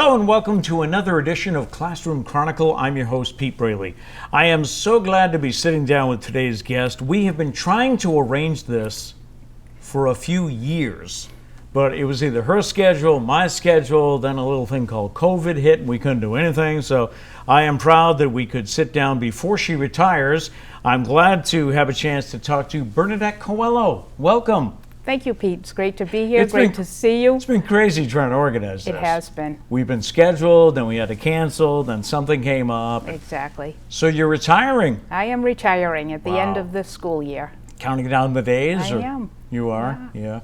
Hello and welcome to another edition of Classroom Chronicle. I'm your host, Pete Braley. I am so glad to be sitting down with today's guest. We have been trying to arrange this for a few years, but it was either her schedule, my schedule, then a little thing called COVID hit and we couldn't do anything. So I am proud that we could sit down before she retires. I'm glad to have a chance to talk to Bernadette Coelho. Welcome. Thank you, Pete. It's great to be here. Great to see you. It's been crazy trying to organize this. It has been. We've been scheduled, then we had to cancel, then something came up. Exactly. So you're retiring? I am retiring at the end Wow. of this school year. Counting down the days? I am. You are? Yeah.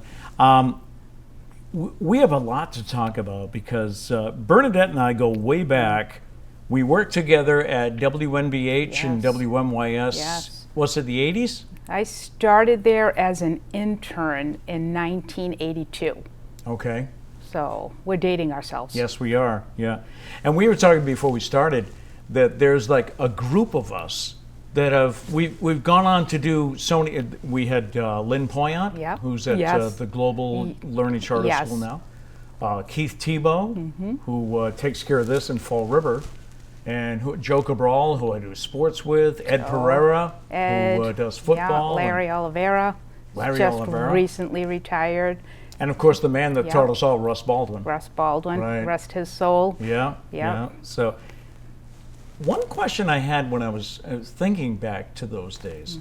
We have a lot to talk about because Bernadette and I go way back. We worked together at WNBH and Yes. WMYS. Yes. Was it the 80s? I started there as an intern in 1982. Okay. So we're dating ourselves. Yes, we are. Yeah. And we were talking before we started that there's like a group of us that we've gone on to do so many. We had Lynn Poyant, Yeah. who's at Yes. the Global Learning Charter Yes. School now. Keith Tebow, who takes care of this in Fall River. And Joe Cabral, who I do sports with, Ed Pereira, who does football. Yeah, Larry Oliveira, Larry just Oliveira. recently retired. And of course the man that Yeah. taught us all, Russ Baldwin. Russ Baldwin, Right. rest his soul. Yeah, Yeah. So one question I had when I was thinking back to those days,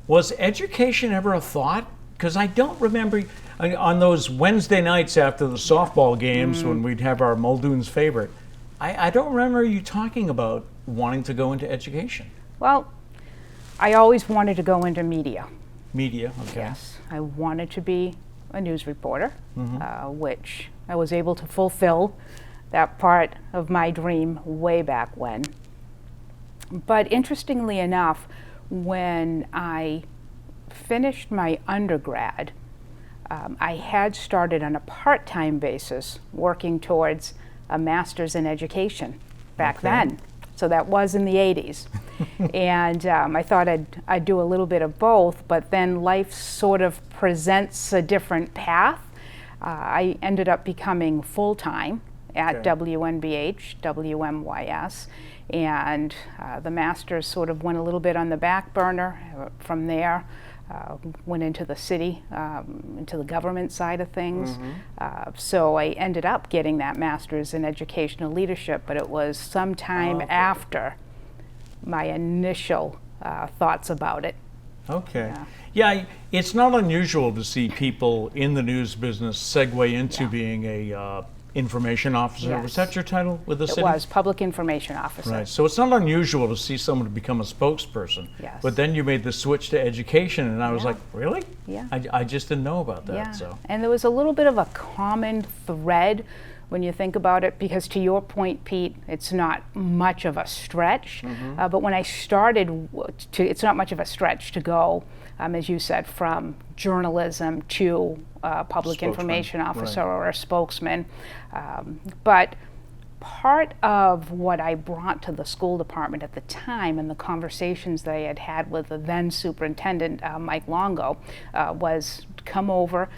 was education ever a thought? Because I don't remember on those Wednesday nights after the softball games when we'd have our Muldoon's favorite, I don't remember you talking about wanting to go into education. Well, I always wanted to go into media. Media, okay. Yes, I wanted to be a news reporter, which I was able to fulfill that part of my dream way back when. But interestingly enough, when I finished my undergrad, I had started on a part-time basis working towards a master's in education back then. So that was in the 80s. And I thought I'd do a little bit of both, but then life sort of presents a different path. I ended up becoming full-time at WNBH, WMYS, and the master's sort of went a little bit on the back burner. From there, went into the city, into the government side of things. So I ended up getting that master's in educational leadership, but it was sometime after my initial thoughts about it. Okay. Yeah, it's not unusual to see people in the news business segue into being a information officer. Yes. Was that your title with the city? It was public information officer. Right. So it's not unusual to see someone become a spokesperson. Yes. But then you made the switch to education, and I was like, really? Yeah. I just didn't know about that. Yeah, So. and there was a little bit of a common thread when you think about it, because to your point, Pete, it's not much of a stretch. But when I started, it's not much of a stretch to go, as you said, from journalism to public Spokesman, information officer right. or a spokesman. But part of what I brought to the school department at the time and the conversations that I had had with the then superintendent, Mike Longo, was come over,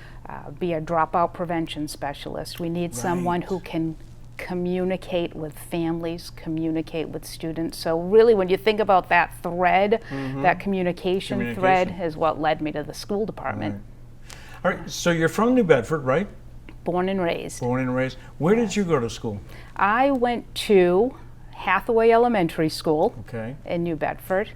be a dropout prevention specialist. We need someone who can communicate with families, communicate with students. So really when you think about that thread, that communication thread is what led me to the school department. All right. So you're from New Bedford, right? Born and raised. Born and raised. Where did you go to school? I went to Hathaway Elementary School Okay. in New Bedford.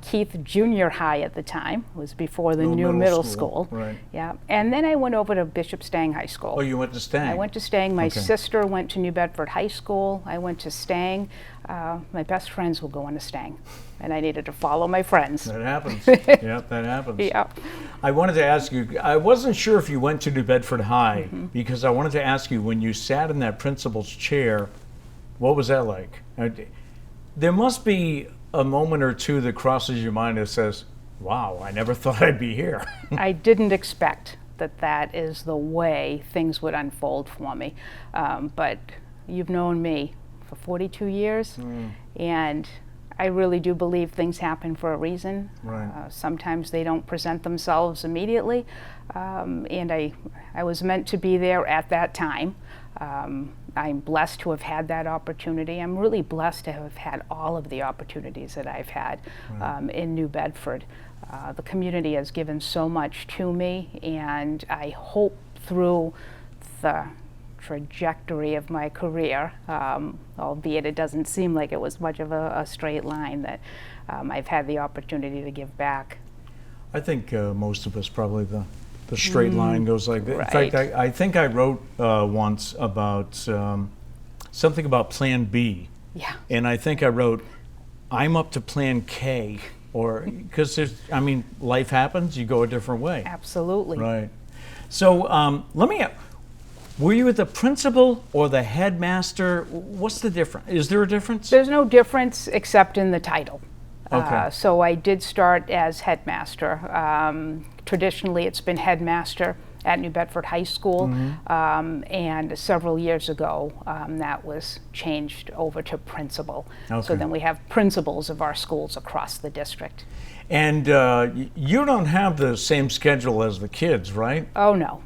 Keith Junior High at the time, was before the No, new middle middle school, school. right. Yeah, and then I went over to Bishop Stang High School. Oh, you went to Stang. I went to Stang. My Okay. sister went to New Bedford High School. I went to Stang. My best friends will go into Stang, and I needed to follow my friends. That happens. Yep, that happens. Yeah. I wanted to ask you, I wasn't sure if you went to New Bedford High, because I wanted to ask you, when you sat in that principal's chair, what was that like? There must be a moment or two that crosses your mind that says, wow, I never thought I'd be here. I didn't expect that is the way things would unfold for me. But you've known me for 42 years, and I really do believe things happen for a reason. Right. Sometimes they don't present themselves immediately, and I was meant to be there at that time. I'm blessed to have had that opportunity. I'm really blessed to have had all of the opportunities that I've had in New Bedford. The community has given so much to me, and I hope through the trajectory of my career, albeit it doesn't seem like it was much of a straight line, that I've had the opportunity to give back. I think most of us probably the straight line goes like that. Right. In fact, I think I wrote once about something about Plan B. Yeah. And I think I wrote, I'm up to Plan K, or because life happens, you go a different way. Absolutely. Right. So were you the principal or the headmaster? What's the difference? Is there a difference? There's no difference except in the title. Okay. So I did start as headmaster. Traditionally, it's been headmaster at New Bedford High School, and several years ago, that was changed over to principal. Okay. So then we have principals of our schools across the district. And you don't have the same schedule as the kids, right? Oh, no.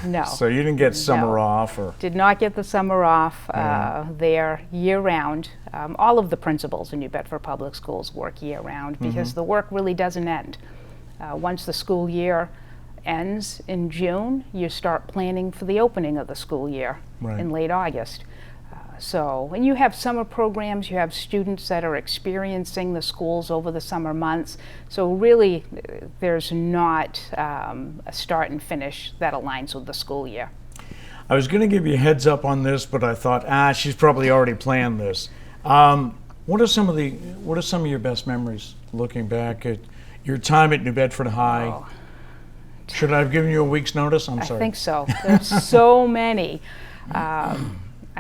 No. So you didn't get summer No. off, or Did not get the summer off. They're year-round. All of the principals in New Bedford Public Schools work year-round because the work really doesn't end. Once the school year ends in June, you start planning for the opening of the school year in late August. And you have summer programs, you have students that are experiencing the schools over the summer months. So really, there's not a start and finish that aligns with the school year. I was going to give you a heads up on this, but I thought, she's probably already planned this. What are some of your best memories looking back at your time at New Bedford High? Oh. Should I have given you a week's notice? I'm sorry. I think so. There's so many.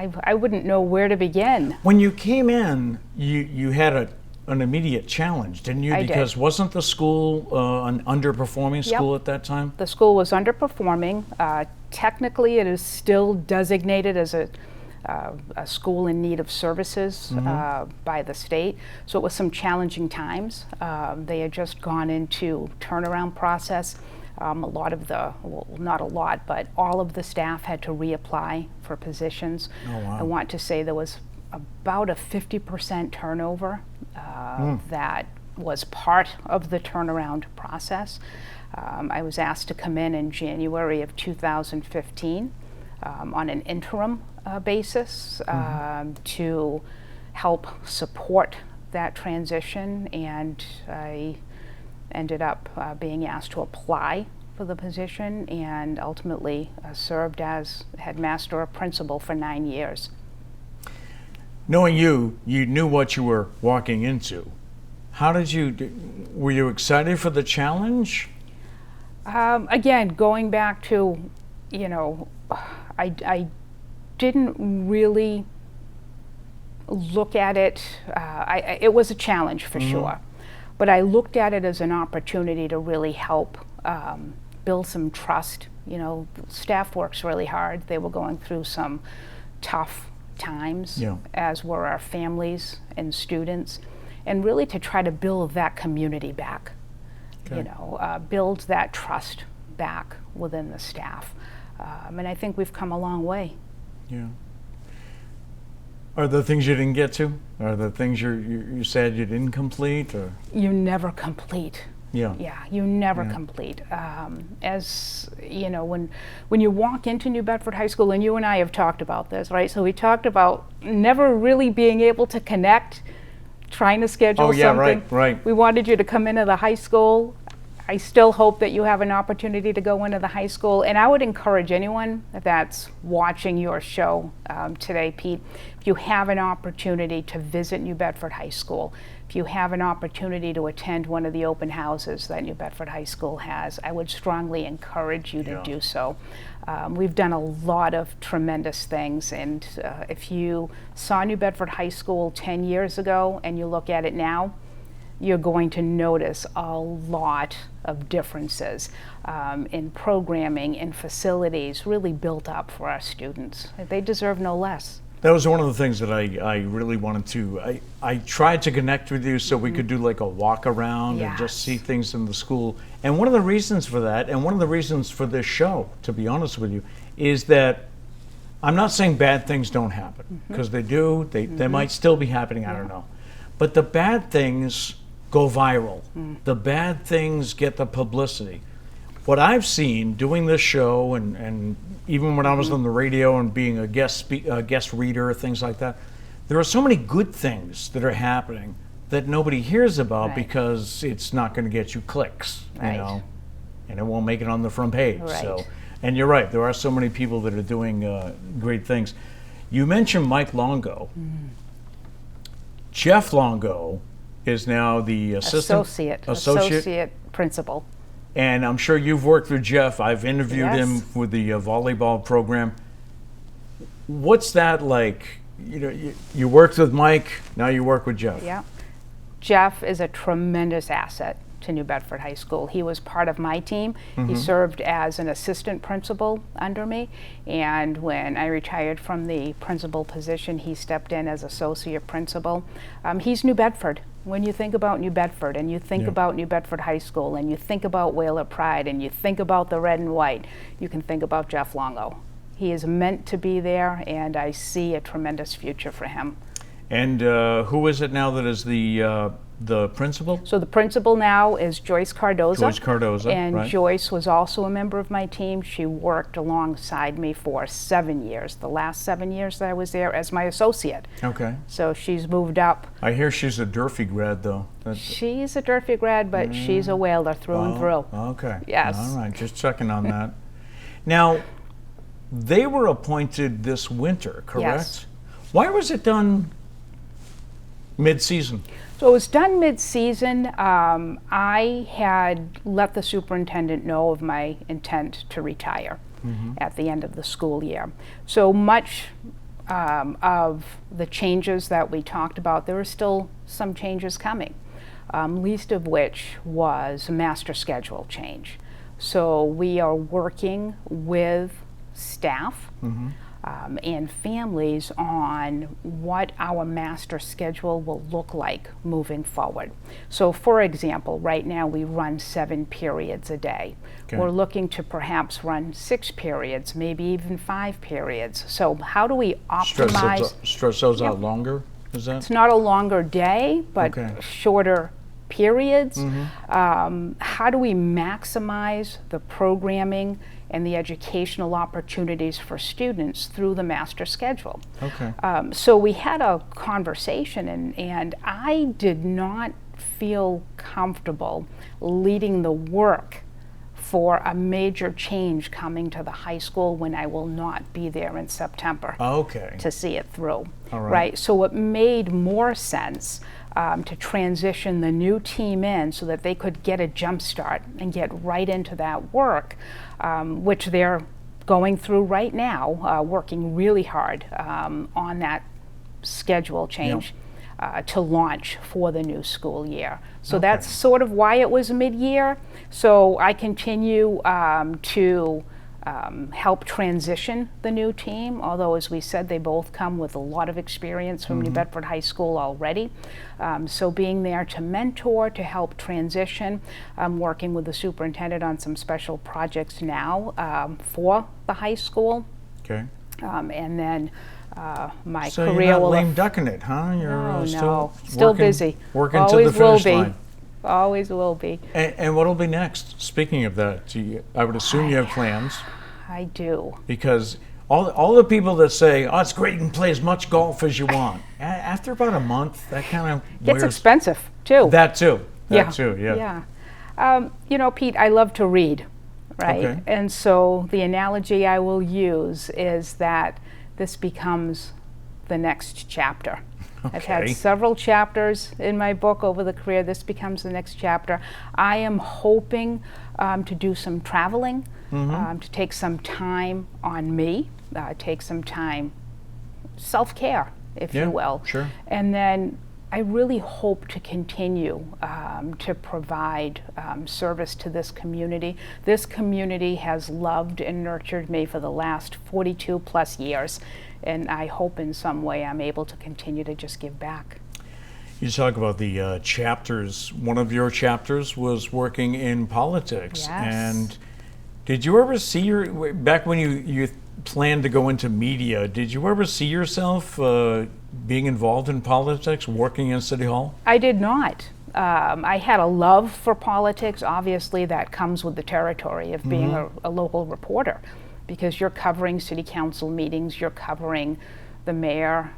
I wouldn't know where to begin. When you came in, you had an immediate challenge, didn't you? I did. Because wasn't the school an underperforming school at that time? The school was underperforming. Technically, it is still designated as a school in need of services by the state. So it was some challenging times. They had just gone into turnaround process. Not a lot, but all of the staff had to reapply for positions. Oh, wow. I want to say there was about a 50% turnover that was part of the turnaround process. I was asked to come in January of 2015 on an interim basis to help support that transition, and I ended up being asked to apply for the position and ultimately served as headmaster or principal for 9 years. Knowing you knew what you were walking into. How did were you excited for the challenge? Again, going back to, I didn't really look at it, it was a challenge for sure. But I looked at it as an opportunity to really help build some trust. Staff works really hard. They were going through some tough times, as were our families and students, and really to try to build that community back. Okay. Build that trust back within the staff. And I think we've come a long way. Yeah. Are there things you didn't get to? Are there things you said you didn't complete? Or? You never complete. Yeah. Yeah, you never complete. As you know, when you walk into New Bedford High School, and you and I have talked about this, right? So we talked about never really being able to connect, trying to schedule something. Right. We wanted you to come into the high school. I still hope that you have an opportunity to go into the high school, and I would encourage anyone that's watching your show today, Pete, if you have an opportunity to visit New Bedford High School, if you have an opportunity to attend one of the open houses that New Bedford High School has, I would strongly encourage you to do so. We've done a lot of tremendous things, and if you saw New Bedford High School 10 years ago and you look at it now, you're going to notice a lot of differences in programming and facilities really built up for our students. They deserve no less. That was one of the things that I really wanted to, I tried to connect with you so we could do like a walk around and just see things in the school. And one of the reasons for that, and one of the reasons for this show, to be honest with you, is that I'm not saying bad things don't happen, because they do. They might still be happening, I don't know. But the bad things go viral. The bad things get the publicity. What I've seen doing this show, and even when I was on the radio and being a guest reader, things like that, there are so many good things that are happening that nobody hears about because it's not going to get you clicks, you know, and it won't make it on the front page. So, and you're right, there are so many people that are doing great things. You mentioned Mike Longo. Jeff Longo is now the associate principal. And I'm sure you've worked with Jeff. I've interviewed him with the volleyball program. What's that like? You know, you worked with Mike, now you work with Jeff. Yeah. Jeff is a tremendous asset to New Bedford High School. He was part of my team. He served as an assistant principal under me, and when I retired from the principal position, he stepped in as associate principal. He's New Bedford. When you think about New Bedford, and you think about New Bedford High School, and you think about Whaler Pride, and you think about the red and white, you can think about Jeff Longo. He is meant to be there, and I see a tremendous future for him. And who is it now that is the principal? So the principal now is Joyce Cardoza. Joyce Cardoza, and Joyce was also a member of my team. She worked alongside me for 7 years, the last 7 years that I was there as my associate. Okay. So she's moved up. I hear she's a Durfee grad, though. She's a Durfee grad, but she's a Whaler through and through. Okay. Yes. All right, just checking on that. Now, they were appointed this winter, correct? Yes. Why was it done mid-season? So it was done mid-season. I had let the superintendent know of my intent to retire at the end of the school year. So much of the changes that we talked about, there were still some changes coming, least of which was a master schedule change. So we are working with staff and families on what our master schedule will look like moving forward. So for example, right now we run 7 periods a day. Okay. We're looking to perhaps run 6 periods, maybe even 5 periods. So how do we optimize? Stretch those out longer, is that? It's not a longer day, but shorter periods. How do we maximize the programming and the educational opportunities for students through the master schedule? Okay. So we had a conversation, and I did not feel comfortable leading the work for a major change coming to the high school when I will not be there in September to see it through. All right. So it made more sense to transition the new team in so that they could get a jump start and get right into that work, which they're going through right now, working really hard on that schedule change to launch for the new school year. So that's sort of why it was mid-year. So I continue to help transition the new team, although as we said, they both come with a lot of experience from New Bedford High School already. So being there to mentor, to help transition, I'm working with the superintendent on some special projects now for the high school. Okay. And then my so career you're not will... lame ducking it, huh? You're still working, busy. Working to the finish line. Always will be. And what will be next? Speaking of that, I would assume you have plans. I do. Because all the people that say, oh, it's great, you can play as much golf as you want. After about a month, that kind of gets expensive, too. That too, yeah. You know, Pete, I love to read, right? Okay. And so the analogy I will use is that this becomes the next chapter. Okay. I've had several chapters in my book over the career. This becomes the next chapter. I am hoping to do some traveling, to take some time on me, take some time, self-care, if you will. Sure. And then I really hope to continue to provide service to this community. This community has loved and nurtured me for the last 42 plus years, and I hope in some way I'm able to continue to just give back. You talk about the chapters. One of your chapters was working in politics. Yes. And did you ever see back when you planned to go into media. Did you ever see yourself being involved in politics, working in City Hall? I did not. I had a love for politics. Obviously, that comes with the territory of being a local reporter, because you're covering city council meetings, you're covering the mayor,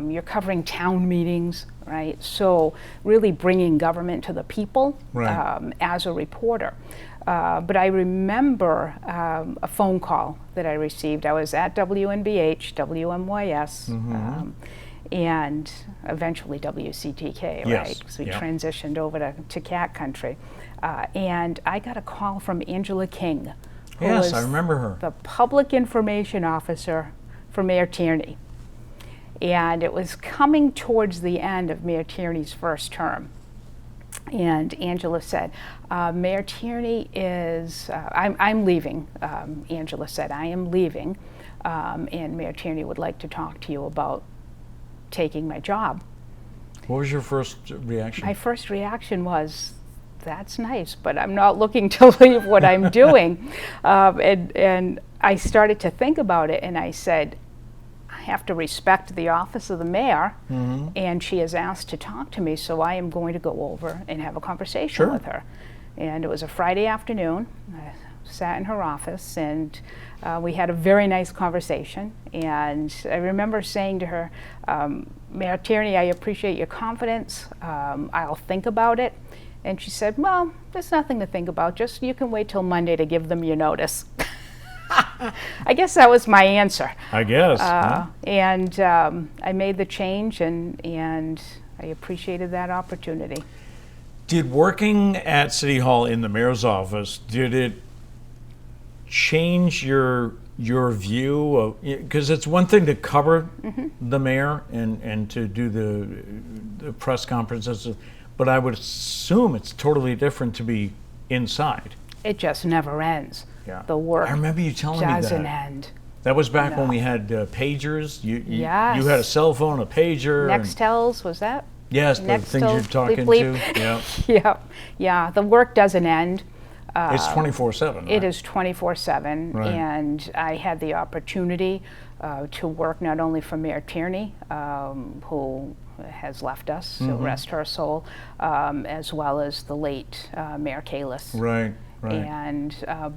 you're covering town meetings, right? So really bringing government to the people, right, as a reporter. But I remember a phone call that I received. I was at WNBH, WMYS, and eventually WCTK, yes, right? So we yeah, transitioned over to Cat Country. And I got a call from Angela King, who yes, was I remember her. the public information officer for Mayor Tierney. And it was coming towards the end of Mayor Tierney's first term. And Angela said, Mayor Tierney is, I'm leaving. Angela said, I am leaving, and Mayor Tierney would like to talk to you about taking my job. What was your first reaction? My first reaction was, that's nice, but I'm not looking to leave what I'm doing. And I started to think about it, and I said, I have to respect the office of the mayor, and she has asked to talk to me, so I am going to go over and have a conversation with her. And it was a Friday afternoon. I sat in her office, and we had a very nice conversation. And I remember saying to her, Mayor Tierney, I appreciate your confidence. I'll think about it. And she said, well, there's nothing to think about. Just you can wait till Monday to give them your notice. I guess that was my answer. I guess. And I made the change, and I appreciated that opportunity. Did working at City Hall in the mayor's office, did it change your view of, because it's one thing to cover the mayor and to do the press conferences, but I would assume it's totally different to be inside. It just never ends. Yeah. The work I remember you telling me that. doesn't end. That was back when we had pagers. Yes. You had a cell phone, a pager. Nextels, was that? Yes, the things you're talking bleep. to. Yeah. Yeah, yeah. The work doesn't end. It's 24/7. Right? It is 24/7, Right. And I had the opportunity to work not only for Mayor Tierney, who has left us, so rest her soul, as well as the late Mayor Kalis. Right. Right. And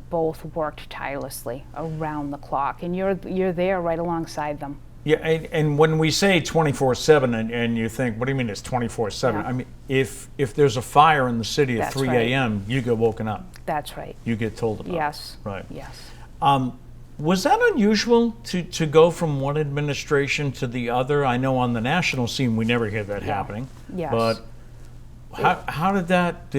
both worked tirelessly around the clock, and you're there right alongside them. Yeah, and when we say 24/7, and you think, what do you mean it's 24/7? Yeah. I mean, if there's a fire in the city at That's 3 right. a.m., you get woken up. That's right. You get told about. Yes. It. Right. Yes. Was that unusual to go from one administration to the other? I know on the national scene we never hear that happening. Yes. But how did that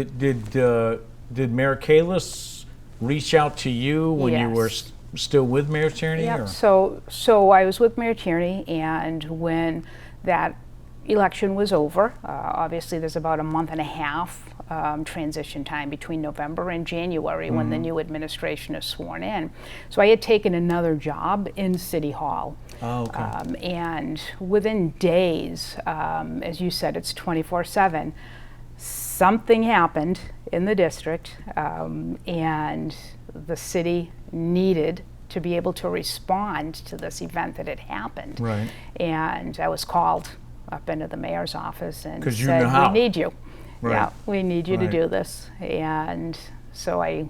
did Mayor Kalis reach out to you when you were still with Mayor Tierney? Yep. Or? So I was with Mayor Tierney, and when that election was over, obviously there's about a month and a half transition time between November and January when the new administration is sworn in. So I had taken another job in City Hall. Oh, okay. And within days, as you said, it's 24/7. Something happened in the district, and the city needed to be able to respond to this event that had happened. Right. And I was called up into the mayor's office and 'Cause you said, know how. we need you. Right. Yeah, we need you to Right. do this. And so I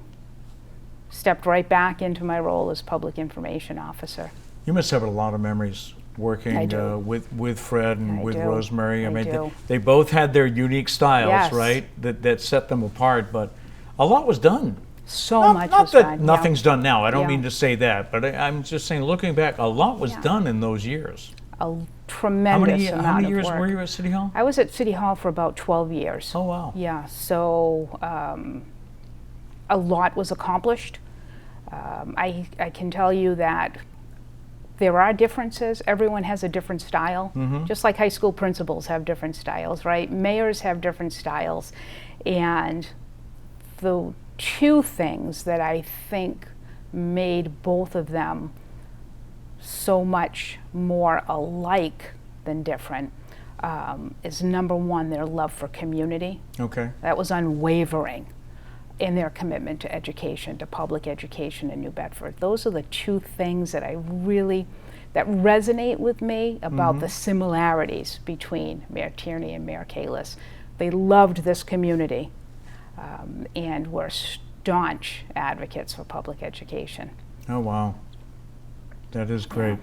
stepped right back into my role as public information officer. You must have a lot of memories working I do. with Fred and I with do. Rosemary. I I mean, do. they both had their unique styles, Yes. right? That set them apart. But a lot was done. So much Not was that done. nothing's done now. I don't Yeah. mean to say that, but I'm just saying, looking back, a lot was done in those years. A tremendous amount How many of years work. were you at City Hall? I was at City Hall for about 12 years. Oh, wow. Yeah, so a lot was accomplished. I can tell you that there are differences. Everyone has a different style, just like high school principals have different styles, right? Mayors have different styles. And the two things that I think made both of them so much more alike than different is number one, their love for community. Okay. That was unwavering. and their commitment to education, to public education in New Bedford. Those are the two things that that resonate with me about the similarities between Mayor Tierney and Mayor Kalis. They loved this community and were staunch advocates for public education. Oh, wow. That is great.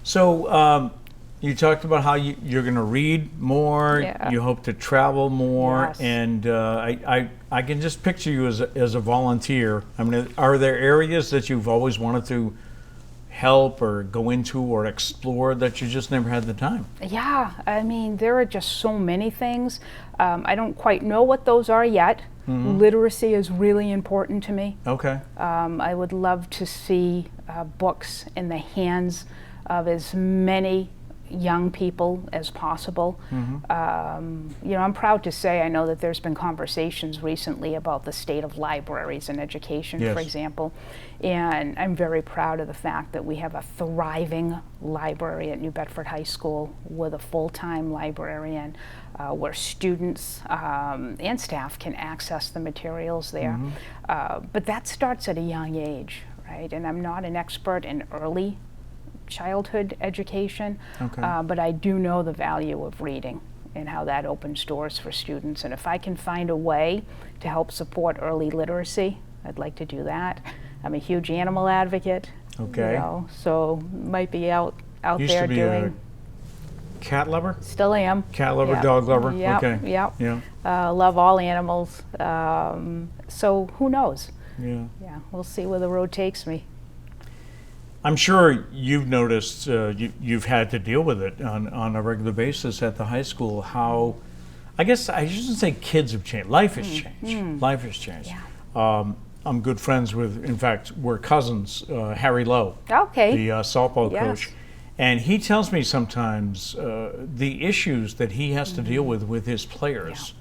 So you talked about how you're going to read more, you hope to travel more, and I can just picture you as a volunteer. I mean, are there areas that you've always wanted to help or go into or explore that you just never had the time? Yeah, I mean, there are just so many things. I don't quite know what those are yet. Literacy is really important to me. Okay. I would love to see books in the hands of as many young people as possible. I'm proud to say I know that there's been conversations recently about the state of libraries and education, for example, and I'm very proud of the fact that we have a thriving library at New Bedford High School with a full-time librarian where students and staff can access the materials there. But that starts at a young age, right? And I'm not an expert in early childhood education, but I do know the value of reading and how that opens doors for students. And if I can find a way to help support early literacy, I'd like to do that. I'm a huge animal advocate, so might be out Used there to be doing. A cat lover? Still am. Cat lover, dog lover. Love all animals. So who knows? Yeah, we'll see where the road takes me. I'm sure you've noticed, you've had to deal with it on a regular basis at the high school, how, I guess I shouldn't say kids have changed, life has changed. Life has changed. I'm good friends with, in fact, we're cousins, Harry Lowe, the softball coach. And he tells me sometimes the issues that he has to deal with his players,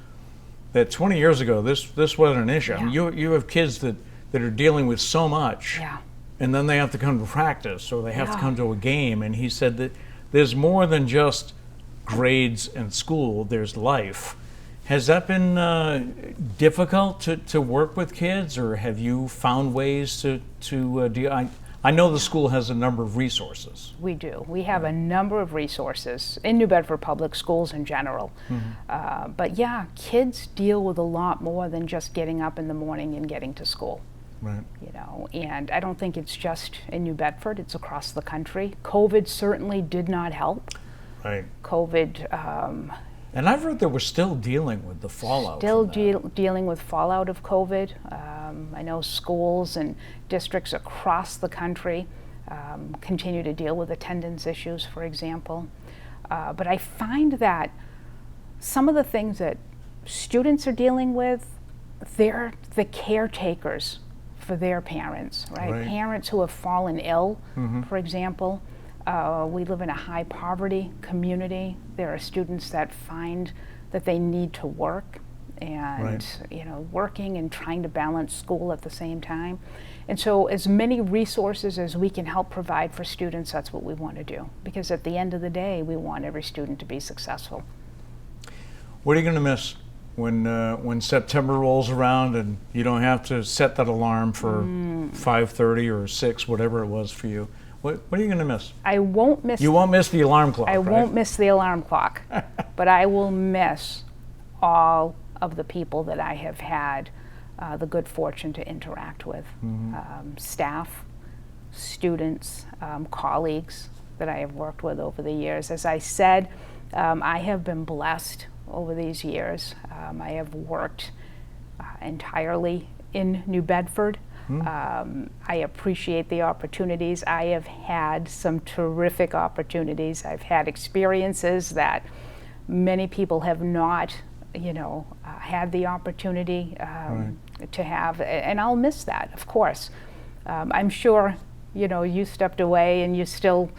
that 20 years ago, this wasn't an issue. I mean, you have kids that are dealing with so much. And then they have to come to practice, or they have to come to a game. And he said that there's more than just grades and school, there's life. Has that been difficult to work with kids, or have you found ways to deal? I know the school has a number of resources. We do. We have a number of resources in New Bedford Public Schools in general. But kids deal with a lot more than just getting up in the morning and getting to school. Right. And I don't think it's just in New Bedford, it's across the country. COVID certainly did not help. Right. COVID. And I've heard that we're still dealing with the fallout. Still dealing with fallout of COVID. I know schools and districts across the country continue to deal with attendance issues, for example. But I find that some of the things that students are dealing with, they're the caretakers for their parents, right? Parents who have fallen ill, for example. We live in a high poverty community. There are students that find that they need to work and working and trying to balance school at the same time. And so as many resources as we can help provide for students, that's what we want to do. Because at the end of the day, we want every student to be successful. What are you going to miss when September rolls around and you don't have to set that alarm for 5:30 or 6, whatever it was for you? What are you going to miss? I won't miss. You won't miss the alarm clock. I won't miss the alarm clock, but I will miss all of the people that I have had the good fortune to interact with, staff, students, colleagues that I have worked with over the years. As I said, I have been blessed over these years. I have worked entirely in New Bedford. I appreciate the opportunities. I have had some terrific opportunities. I've had experiences that many people have not, had the opportunity to have, and I'll miss that, of course. I'm sure you stepped away and you're still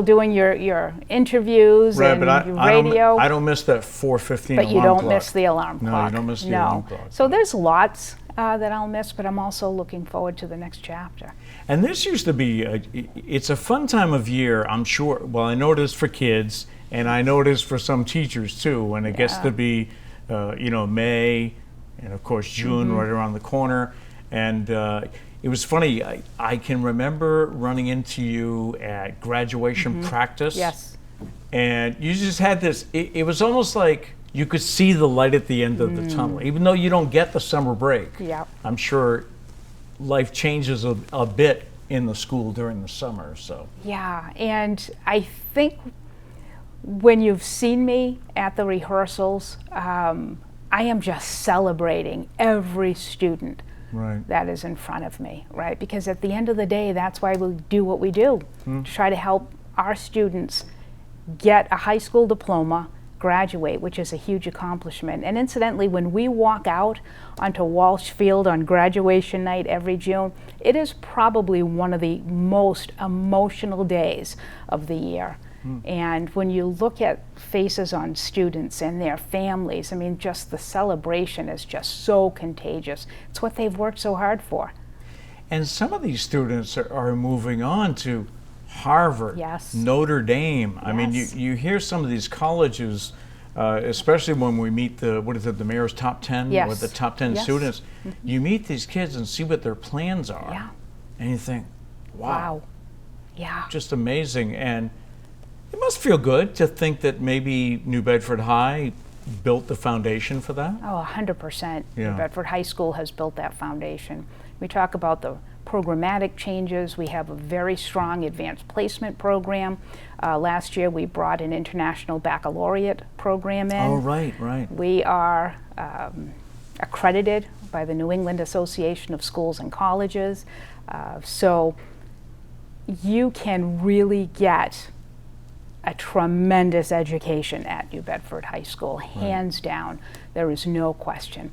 doing your interviews and your radio. I don't miss that 4:15 alarm clock. But you don't miss the alarm clock. No, you don't miss the alarm clock. So there's lots that I'll miss, but I'm also looking forward to the next chapter. And this used to be, it's a fun time of year, I'm sure. Well, I know it is for kids, and I know it is for some teachers too, when it gets to be, May, and of course June right around the corner. And it was funny, I can remember running into you at graduation practice. Yes. And you just had this, it was almost like you could see the light at the end of the tunnel, even though you don't get the summer break. Yeah. I'm sure life changes a bit in the school during the summer, so. Yeah, and I think when you've seen me at the rehearsals, I am just celebrating every student that is in front of me, right? Because at the end of the day, that's why we do what we do, to try to help our students get a high school diploma, graduate, which is a huge accomplishment. And incidentally, when we walk out onto Walsh Field on graduation night every June, it is probably one of the most emotional days of the year. And when you look at faces on students and their families, I mean, just the celebration is just so contagious. It's what they've worked so hard for. And some of these students are moving on to Harvard, Notre Dame. I mean, you hear some of these colleges, especially when we meet the mayor's top 10, with the top 10 students, you meet these kids and see what their plans are. And you think, wow. Yeah. Just amazing. And it must feel good to think that maybe New Bedford High built the foundation for that. Oh, 100%. New Bedford High School has built that foundation. We talk about the programmatic changes. We have a very strong advanced placement program. Last year we brought an international baccalaureate program in. Oh, right. We are accredited by the New England Association of Schools and Colleges. So you can really get a tremendous education at New Bedford High School, hands down. There is no question.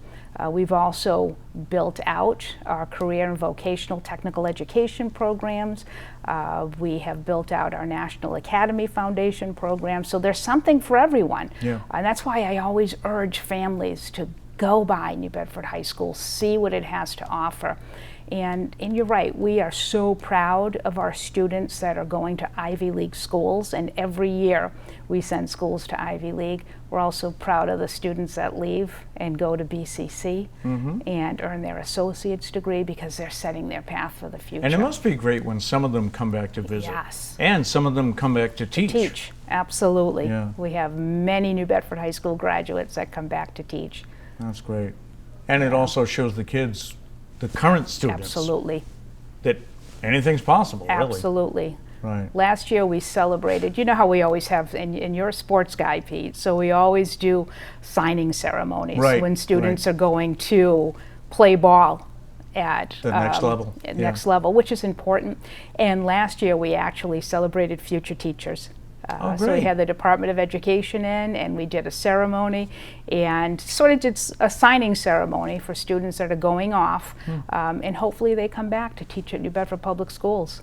We've also built out our career and vocational technical education programs. We have built out our National Academy Foundation program. So there's something for everyone. And that's why I always urge families to go by New Bedford High School, see what it has to offer. And you're right, we are so proud of our students that are going to Ivy League schools, and every year we send schools to Ivy League. We're also proud of the students that leave and go to BCC and earn their associate's degree because they're setting their path for the future. And it must be great when some of them come back to visit. And some of them come back to teach. Absolutely. We have many New Bedford High School graduates that come back to teach. That's great. And it also shows the kids, the current students, that anything's possible, really. Absolutely. Right. Last year we celebrated, you know how we always have, and you're a sports guy, Pete, so we always do signing ceremonies when students are going to play ball at the next level. Next level, which is important. And last year we actually celebrated future teachers. So we had the Department of Education in, and we did a ceremony and sort of did a signing ceremony for students that are going off, and hopefully they come back to teach at New Bedford Public Schools.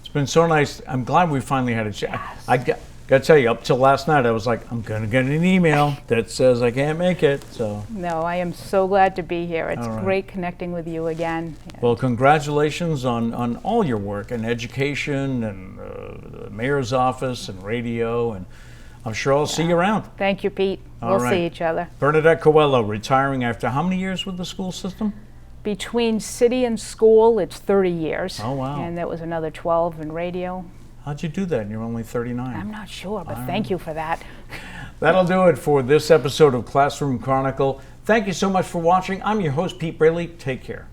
It's been so nice. I'm glad we finally had a chance. I got to tell you, up till last night, I was like, I'm going to get an email that says I can't make it. So no, I am so glad to be here. It's great connecting with you again. Well, congratulations on all your work in education and the mayor's office and radio, and I'm sure I'll see you around. Thank you, Pete. We'll see each other. Bernadette Coelho, retiring after how many years with the school system? Between city and school, it's 30 years. Oh, wow. And that was another 12 in radio. How'd you do that? You're only 39. I'm not sure, but thank you for that. That'll do it for this episode of Classroom Chronicle. Thank you so much for watching. I'm your host, Pete Braley. Take care.